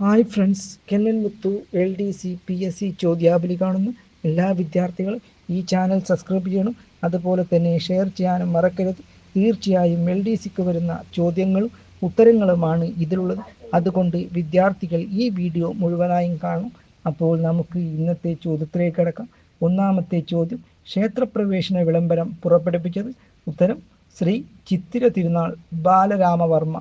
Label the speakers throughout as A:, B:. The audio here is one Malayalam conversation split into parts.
A: ഹായ് ഫ്രണ്ട്സ്, കെന്നൻ മുത്തു LDC PSC ചോദ്യാവലി കാണുന്ന എല്ലാ വിദ്യാർത്ഥികളും ഈ ചാനൽ സബ്സ്ക്രൈബ് ചെയ്യണം. അതുപോലെ തന്നെ ഷെയർ ചെയ്യാനും മറക്കരുത്. തീർച്ചയായും LDCക്ക് വരുന്ന ചോദ്യങ്ങളും ഉത്തരങ്ങളുമാണ് ഇതിലുള്ളത്. അതുകൊണ്ട് വിദ്യാർത്ഥികൾ ഈ വീഡിയോ മുഴുവനായും കാണും. അപ്പോൾ നമുക്ക് ഇന്നത്തെ ചോദ്യത്തിലേക്ക് കടക്കാം. ഒന്നാമത്തെ ചോദ്യം: ക്ഷേത്രപ്രവേശന വിളംബരം പുറപ്പെടുവിച്ചത്? ഉത്തരം ശ്രീ ചിത്തിര തിരുനാൾ ബാലരാമവർമ്മ.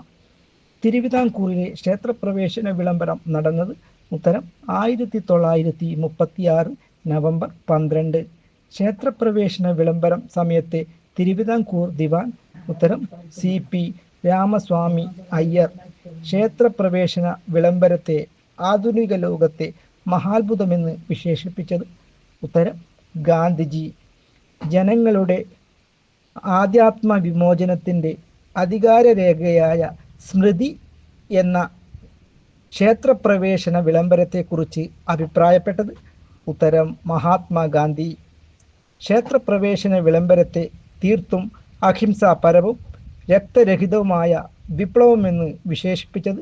A: തിരുവിതാംകൂറിലെ ക്ഷേത്രപ്രവേശന വിളംബരം നടന്നത്? ഉത്തരം 1936 നവംബർ 12. ക്ഷേത്രപ്രവേശന വിളംബരം സമയത്തെ തിരുവിതാംകൂർ ദിവാൻ? ഉത്തരം CP രാമസ്വാമി അയ്യർ. ക്ഷേത്രപ്രവേശന വിളംബരത്തെ ആധുനിക ലോകത്തെ മഹാത്ഭുതമെന്ന് വിശേഷിപ്പിച്ചത്? ഉത്തരം ഗാന്ധിജി. ജനങ്ങളുടെ ആധ്യാത്മ വിമോചനത്തിൻ്റെ അധികാരരേഖയായ സ്മൃതി എന്ന ക്ഷേത്രപ്രവേശന വിളംബരത്തെക്കുറിച്ച് അഭിപ്രായപ്പെട്ടത്? ഉത്തരം മഹാത്മാഗാന്ധി. ക്ഷേത്രപ്രവേശന വിളംബരത്തെ തീർത്തും അഹിംസാപരവും രക്തരഹിതവുമായ വിപ്ലവമെന്ന് വിശേഷിപ്പിച്ചത്?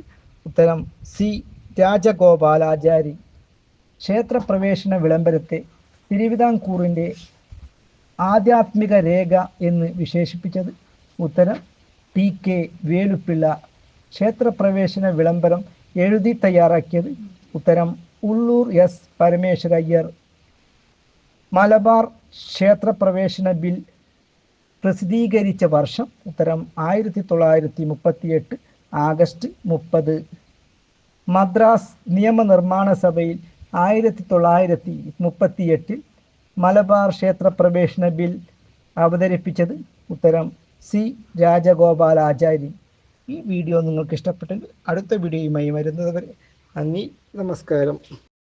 A: ഉത്തരം C രാജഗോപാലാചാരി. ക്ഷേത്രപ്രവേശന വിളംബരത്തെ തിരുവിതാംകൂറിൻ്റെ ആധ്യാത്മിക രേഖ എന്ന് വിശേഷിപ്പിച്ചത്? ഉത്തരം TK വേലുപ്പിള്ള. ക്ഷേത്രപ്രവേശന വിളംബരം എഴുതി തയ്യാറാക്കിയത്? ഉത്തരം ഉള്ളൂർ S പരമേശ്വരയ്യർ. മലബാർ ക്ഷേത്രപ്രവേശന ബിൽ പ്രസിദ്ധീകരിച്ച വർഷം? ഉത്തരം 1938 ആഗസ്റ്റ് 30. മദ്രാസ് നിയമനിർമ്മാണ സഭയിൽ 1938 മലബാർ ക്ഷേത്രപ്രവേശന ബിൽ അവതരിപ്പിച്ചത്? ഉത്തരം C രാജഗോപാലാചാരി. ഈ വീഡിയോ നിങ്ങൾക്ക് ഇഷ്ടപ്പെട്ടെങ്കിൽ അടുത്ത വീഡിയോയുമായി വരുന്നത് വരെ നന്ദി, നമസ്കാരം.